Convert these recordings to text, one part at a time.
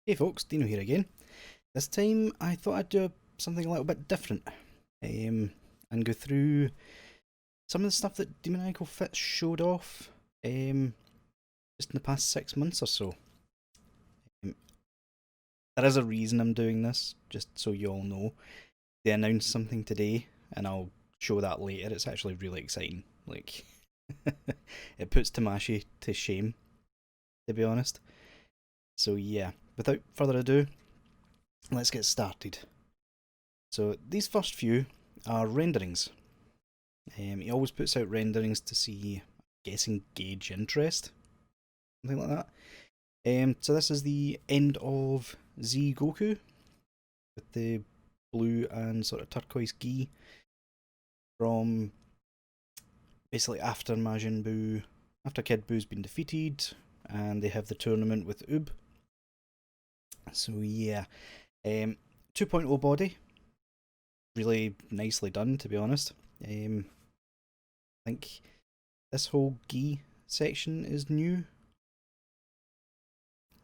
Hey folks, Dino here again. This time I thought I'd do something a little bit different and go through some of the stuff that Demoniacal Fits showed off just in the past 6 months or so. Um, there is a reason I'm doing this, just so you all know. They announced something today and I'll show that later. It's actually really exciting. Like, it puts Tamashi to shame, to be honest. So yeah, without further ado, let's get started. So these first few are renderings. He always puts out renderings to see, I'm guessing, gauge interest, something like that. So this is the end of Z Goku with the blue and sort of turquoise gi from basically after Majin Buu, after Kid Buu's been defeated, and they have the tournament with Ub. So yeah, 2.0 body, really nicely done, to be honest. I think this whole gi section is new.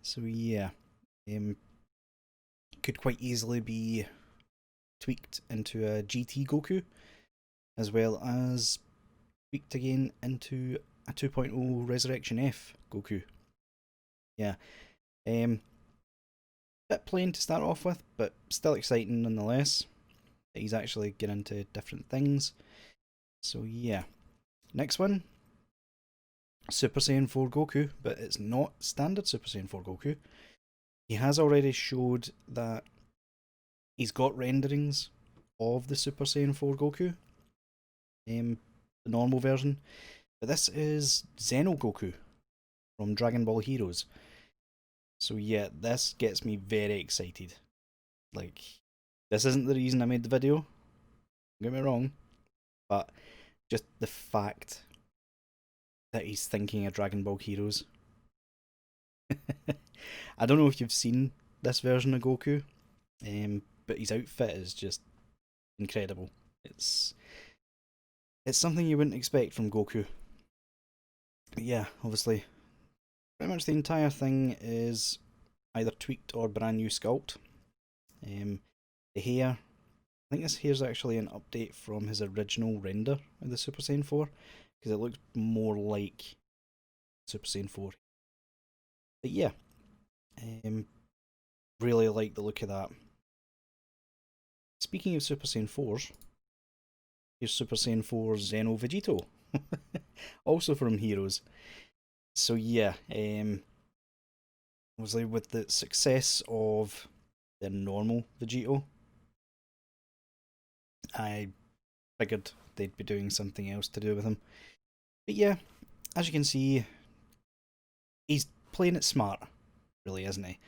So yeah, could quite easily be tweaked into a GT Goku, as well as tweaked again into a 2.0 Resurrection F Goku. Yeah, bit plain to start off with, but still exciting nonetheless. He's actually getting into different things. So yeah, next one, Super Saiyan 4 Goku, but it's not standard Super Saiyan 4 Goku. He has already showed that he's got renderings of the Super Saiyan 4 Goku, the normal version, but this is Xeno Goku from Dragon Ball Heroes. So yeah, this gets me very excited. Like, this isn't the reason I made the video, don't get me wrong, but just the fact that he's thinking of Dragon Ball Heroes. I don't know if you've seen this version of Goku, but his outfit is just incredible. It's something you wouldn't expect from Goku. But yeah, obviously, pretty much the entire thing is either tweaked or brand new sculpt. The hair, I think this hair's actually an update from his original render of the Super Saiyan 4, because it looks more like Super Saiyan 4. But yeah, really like the look of that. Speaking of Super Saiyan 4s, here's Super Saiyan 4 Zeno Vegito, also from Heroes. So yeah, obviously with the success of the normal Vegito, I figured they'd be doing something else to do with him. But yeah, as you can see, he's playing it smart, really, isn't he?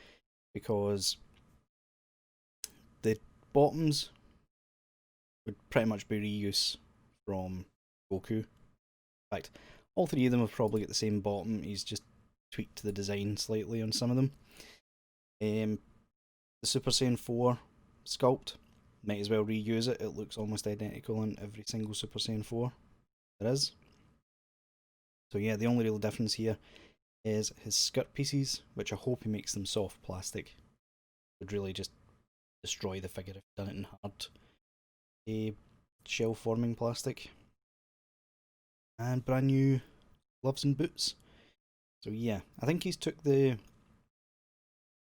Because the bottoms would pretty much be reuse from Goku. In fact, all three of them have probably got the same bottom. He's just tweaked the design slightly on some of them. The Super Saiyan 4 sculpt, might as well reuse it. It looks almost identical on every single Super Saiyan 4 there is. So yeah, the only real difference here is his skirt pieces, which I hope he makes them soft plastic. Would really just destroy the figure if he'd done it in hard shell forming plastic. And brand new gloves and boots. So yeah, I think he's took the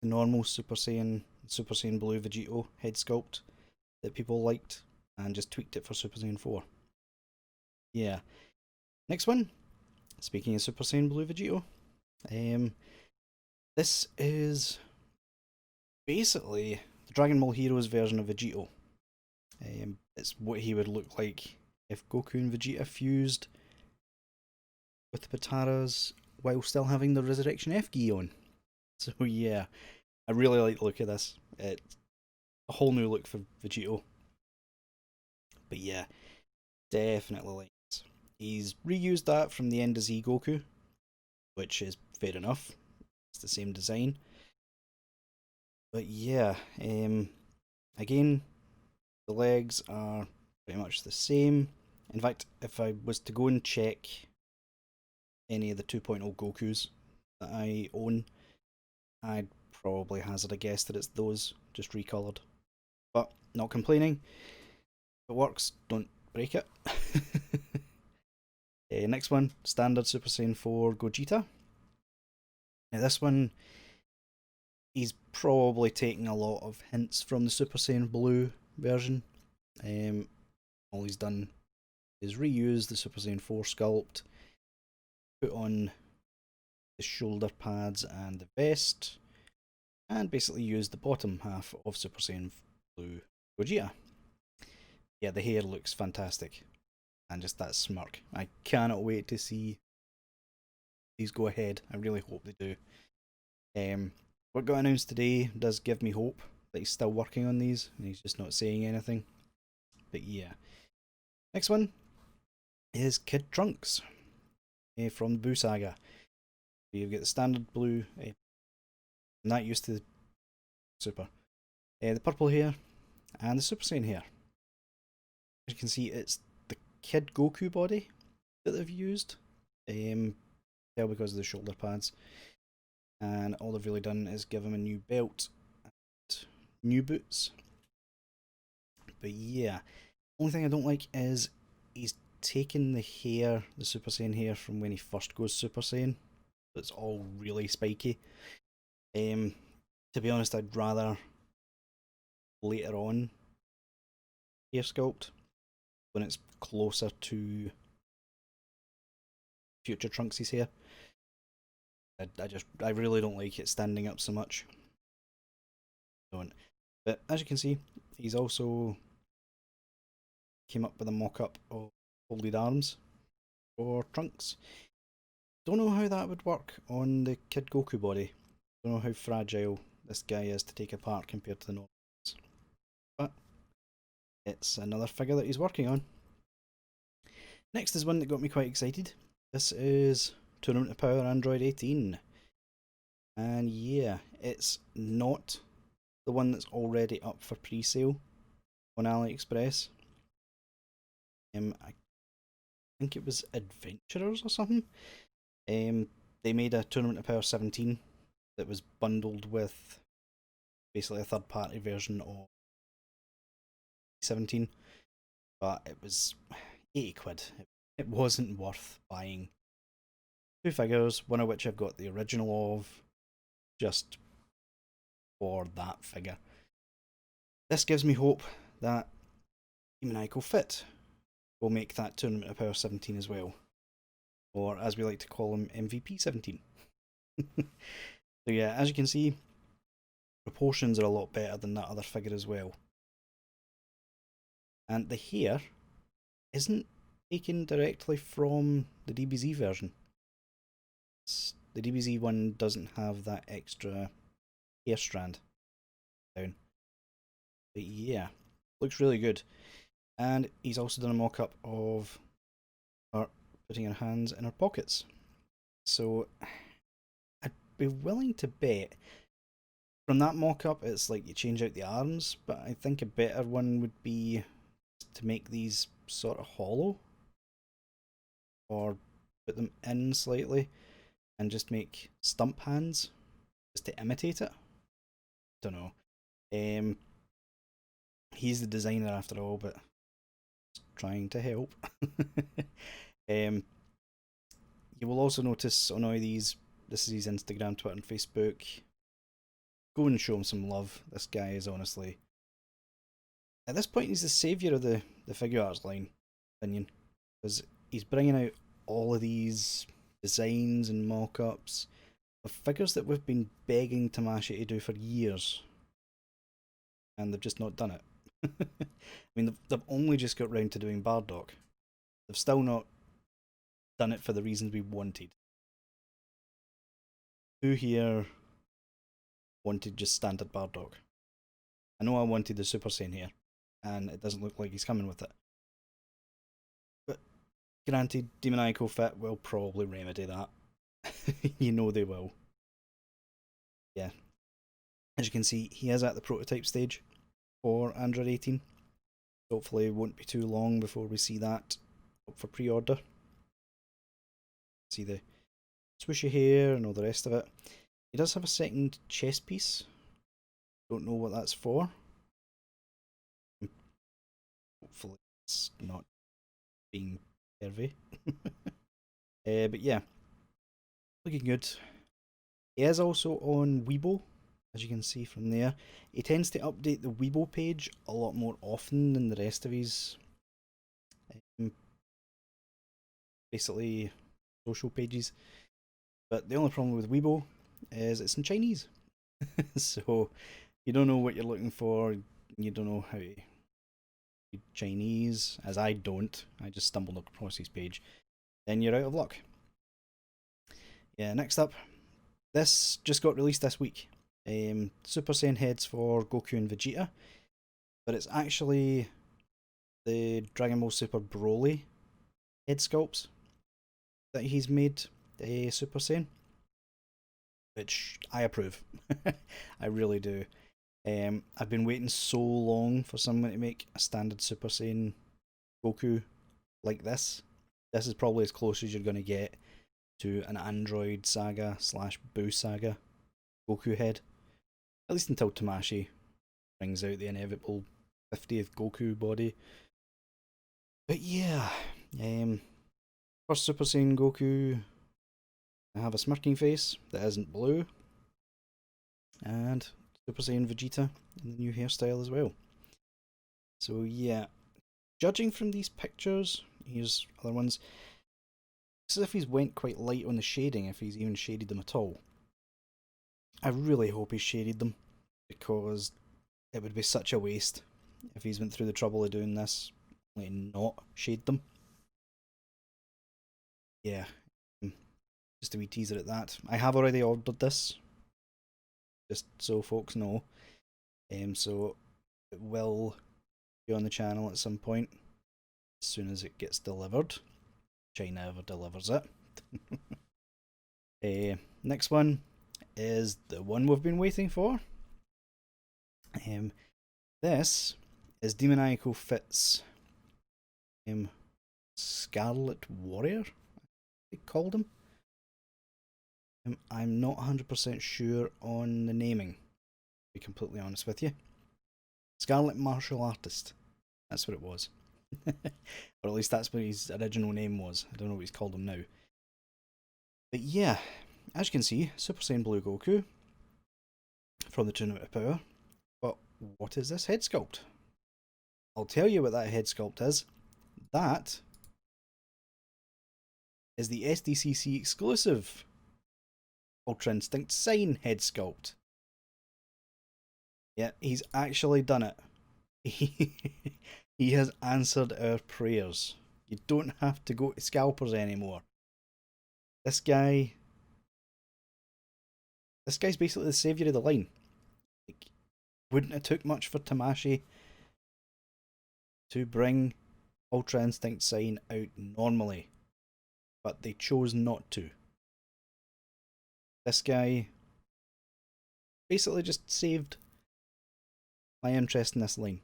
normal Super Saiyan Blue Vegito head sculpt that people liked and just tweaked it for Super Saiyan 4. Yeah. Next one, speaking of Super Saiyan Blue Vegito, this is basically the Dragon Ball Heroes version of Vegito. It's what he would look like if Goku and Vegeta fused with the Pataras while still having the Resurrection F gi on. So yeah, I really like the look of this. It's a whole new look for Vegito. But yeah, definitely like this. He's reused that from the end of Z Goku, which is fair enough. It's the same design. But yeah, again, the legs are pretty much the same. In fact, if I was to go and check any of the 2.0 Gokus that I own, I'd probably hazard a guess that it's those, just recoloured. But not complaining. If it works, don't break it. Next one, standard Super Saiyan 4 Gogeta. Now this one, he's probably taking a lot of hints from the Super Saiyan Blue version. All he's done is reuse the Super Saiyan 4 sculpt, put on the shoulder pads and the vest, and basically use the bottom half of Super Saiyan Blue Gogeta. Yeah, the hair looks fantastic, and just that smirk. I cannot wait to see these go ahead. I really hope they do. What got announced today does give me hope that he's still working on these, and he's just not saying anything. But yeah. Next one is Kid Trunks from the Boo Saga. You've got the standard blue, not used to the Super. The purple hair, and the Super Saiyan hair. As you can see, it's the Kid Goku body that they've used. Tell because of the shoulder pads. And all they've really done is give him a new belt and new boots. But yeah, only thing I don't like is he's taken the hair, the Super Saiyan hair from when he first goes Super Saiyan. It's all really spiky. To be honest, I'd rather later on hair sculpt when it's closer to future Trunks' hair. I really don't like it standing up so much. Don't. But as you can see, he's also came up with a mock-up of folded arms for Trunks. Don't know how that would work on the Kid Goku body. Don't know how fragile this guy is to take apart compared to the normals. But it's another figure that he's working on. Next is one that got me quite excited. This is Tournament of Power Android 18. And yeah, it's not the one that's already up for pre-sale on AliExpress. I think it was Adventurers or something. They made a Tournament of Power 17 that was bundled with basically a third party version of 17, but it was 80 quid. It wasn't worth buying two figures, one of which I've got the original of, just for that figure. This gives me hope that Demoniacal Fit will make that Tournament of Power 17 as well, or as we like to call him, MVP 17. So yeah, as you can see, proportions are a lot better than that other figure as well. And the hair isn't taken directly from the DBZ version. The DBZ one doesn't have that extra hair strand down. But yeah, looks really good. And he's also done a mock-up of her putting her hands in her pockets. So I'd be willing to bet from that mock-up it's like you change out the arms, but I think a better one would be to make these sort of hollow, or put them in slightly and just make stump hands just to imitate it. Don't know. He's the designer after all, but trying to help. You will also notice on all these, this is his Instagram, Twitter and Facebook. Go and show him some love. This guy is honestly, at this point, he's the saviour of the figure arts line, opinion, because he's bringing out all of these designs and mock-ups of figures that we've been begging Tamashii to do for years, and they've just not done it. I mean, they've only just got round to doing Bardock. They've still not done it for the reasons we wanted. Who here wanted just standard Bardock? I know I wanted the Super Saiyan here, and it doesn't look like he's coming with it. But granted, Demoniacal Fit will probably remedy that. You know they will. Yeah. As you can see, he is at the prototype stage for Android 18. Hopefully it won't be too long before we see that up for pre-order. See the swooshy hair and all the rest of it. He does have a second chest piece. Don't know what that's for. Hopefully it's not being pervy. But yeah, looking good. He is also on Weibo, as you can see from there. He tends to update the Weibo page a lot more often than the rest of his basically social pages. But the only problem with Weibo is it's in Chinese. So you don't know what you're looking for, you don't know how to read Chinese, as I don't. I just stumbled across his page. Then you're out of luck. Yeah, next up, this just got released this week. Super Saiyan heads for Goku and Vegeta, but it's actually the Dragon Ball Super Broly head sculpts that he's made Super Saiyan, which I approve. I really do. I've been waiting so long for someone to make a standard Super Saiyan Goku like this. This is probably as close as you're going to get to an Android Saga / Boo Saga Goku head. At least until Tamashii brings out the inevitable 50th Goku body. But yeah, first Super Saiyan Goku, I have a smirking face that isn't blue, and Super Saiyan Vegeta in the new hairstyle as well. So yeah, judging from these pictures, here's other ones. It's as if he's went quite light on the shading, if he's even shaded them at all. I really hope he's shaded them, because it would be such a waste if he's went through the trouble of doing this and not shade them. Yeah, just a wee teaser at that. I have already ordered this, just so folks know. So it will be on the channel at some point as soon as it gets delivered. China ever delivers it. Next one is the one we've been waiting for. This is Demoniacal Fit's Scarlet Warrior, they called him. I'm not 100% sure on the naming, to be completely honest with you. Scarlet Martial Artist, that's what it was. Or at least that's what his original name was. I don't know what he's called him now. But yeah, as you can see, Super Saiyan Blue Goku from the Tournament of Power. But what is this head sculpt? I'll tell you what that head sculpt is. That is the SDCC exclusive Ultra Instinct Sign head sculpt. Yeah, he's actually done it. He has answered our prayers. You don't have to go to scalpers anymore. This guy's basically the saviour of the line. Like, wouldn't it took much for Tamashii to bring Ultra Instinct Sign out normally, but they chose not to. This guy basically just saved my interest in this line.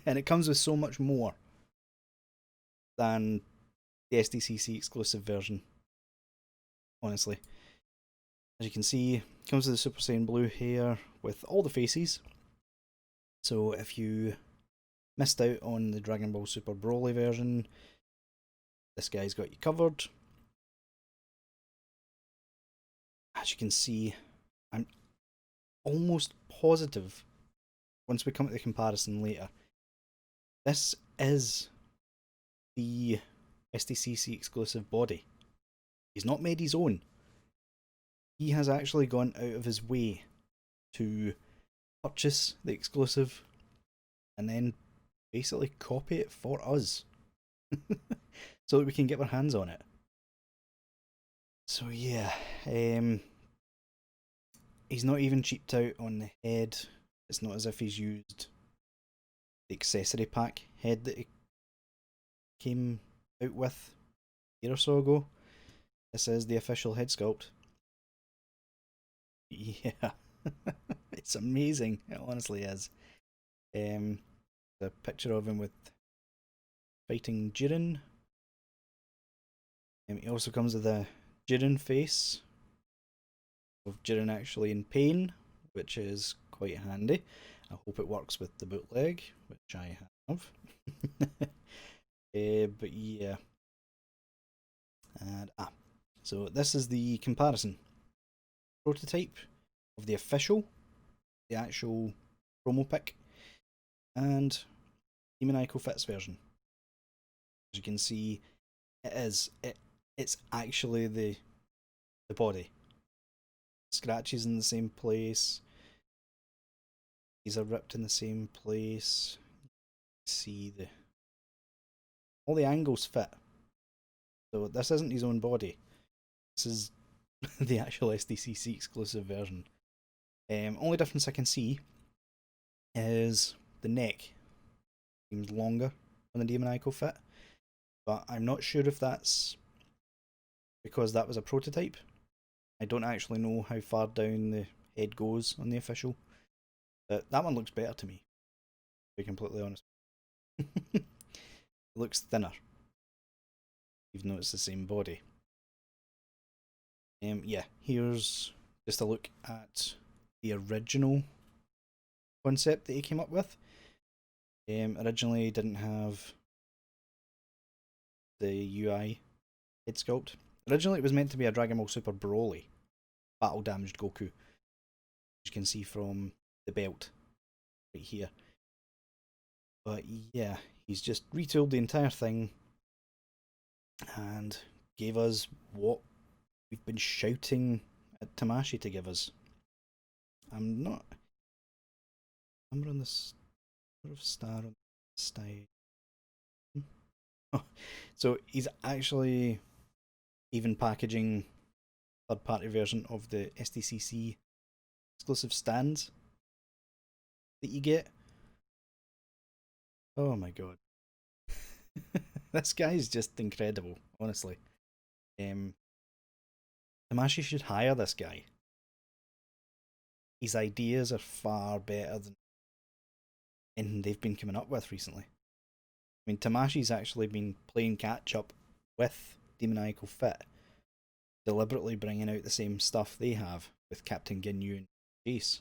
And it comes with so much more than the SDCC exclusive version, honestly. As you can see, it comes with the Super Saiyan Blue here with all the faces. So if you missed out on the Dragon Ball Super Broly version, this guy's got you covered. As you can see, I'm almost positive, once we come to the comparison later, this is the SDCC exclusive body. He's not made his own. He has actually gone out of his way to purchase the exclusive and then basically copy it for us so that we can get our hands on it. So yeah, he's not even cheaped out on the head. It's not as if he's used the accessory pack head that he came out with a year or so ago. This is the official head sculpt. Yeah, it's amazing. It honestly is. The picture of him with fighting Jiren. He also comes with a Jiren face of Jiren actually in pain, which is quite handy. I hope it works with the bootleg, which I have. But yeah. And so this is the comparison prototype of the official, the actual promo pic, and Demoniacal Fits version. As you can see, it's actually the body. Scratches in the same place. These are ripped in the same place. See all the angles fit. So this isn't his own body. This is the actual SDCC exclusive version. Only difference I can see is the neck seems longer on the Demoniacal fit, but I'm not sure if that's because that was a prototype. I don't actually know how far down the head goes on the official, but that one looks better to me, to be completely honest. It looks thinner, even though it's the same body. Yeah, here's just a look at the original concept that he came up with. Originally didn't have the UI head sculpt. Originally it was meant to be a Dragon Ball Super Broly battle damaged Goku, as you can see from the belt right here. But yeah, he's just retooled the entire thing and gave us what we've been shouting at Tamashi to give us. I'm not. Number on this sort of star on the side. Oh, so he's actually even packaging third party version of the SDCC exclusive stands that you get. Oh my god. This guy is just incredible, honestly. Tamashi should hire this guy. His ideas are far better than anything they've been coming up with recently. I mean, Tamashi's actually been playing catch up with Demoniacal Fit, deliberately bringing out the same stuff they have with Captain Ginyu and Jace.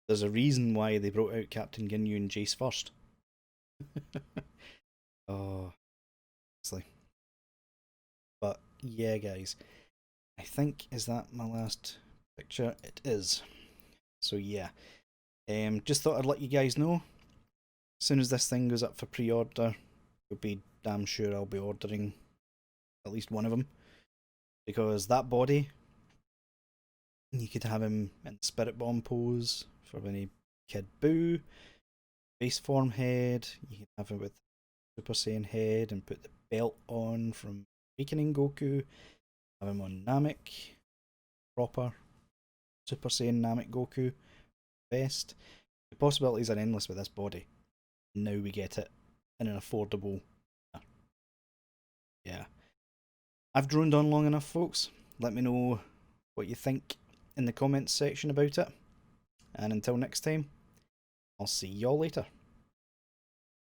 There's a reason why they brought out Captain Ginyu and Jace first. Oh, honestly. But yeah, guys, I think, is that my last picture? It is. So yeah, just thought I'd let you guys know. As soon as this thing goes up for pre-order, you'll be damn sure I'll be ordering at least one of them, because that body, you could have him in Spirit Bomb pose for when he Kid Buu, base form head. You can have him with Super Saiyan head and put the belt on from Awakening Goku. Have him on Namek, proper Super Saiyan Namek Goku. Best. The possibilities are endless with this body. Now we get it in an affordable. Yeah. I've droned on long enough, folks. Let me know what you think in the comments section about it. And until next time, I'll see y'all later.